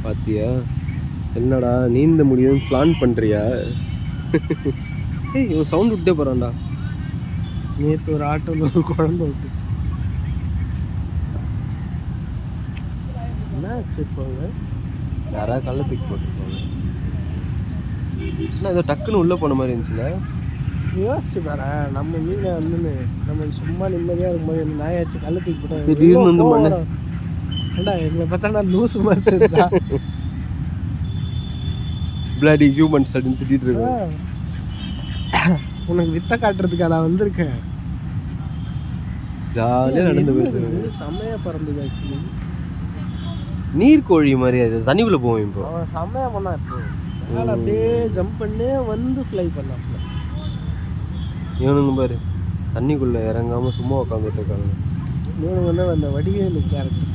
பாத்தியா? என்னடா நீந்த முடியுதுன்னு பிளான் பண்ணுறியா? ஏய் இவன் சவுண்ட் விட்டே போகிறான்டா. நேற்று ஒரு ஆட்டோவில் ஒரு குழந்தை விட்டுச்சு. என்ன ஆச்சு இப்போங்க? யாராவது கல்ல தூக்கி போட்டுருப்பாங்க. என்ன ஏதோ டக்குன்னு உள்ளே போன மாதிரி இருந்துச்சுல. யோசிச்சு பாரு, நம்ம மீனை வந்துன்னு நம்ம சும்மா நிம்மதியாக இருக்கும்போது நாயாச்சு கல்ல தூக்கி போட்டோம். திடீர்னு வந்து மண்ணு. ஏண்டா எங்களை பார்த்தா நான் லூசு மாதிரி தெரியுதா? பிளாடி ஹியூமன்ஸ் அப்படின்னு திட்டிட்டு இருக்கேன். உனக்கு வித்த காட்டுறதுக்கா நான் வந்திருக்கேன். ஜாலியாக நடந்து போயிட்டு செம்மையாக பறந்தது. ஆக்சுவலி நீர்க்கோழி மாதிரி அது தண்ணிக்குள்ளே போவோம். இப்போ அவன் செம்மையாக பண்ணான். இப்போ மேலே அப்படியே ஜம்ப் பண்ணி வந்து ஃப்ளை பண்ணான். இவனுங்க பாரு தண்ணிக்குள்ளே இறங்காமல் சும்மா உட்காந்துட்டு இருக்காங்க. இவனுங்க வந்து அந்த வடிவேலு கேரக்டர்.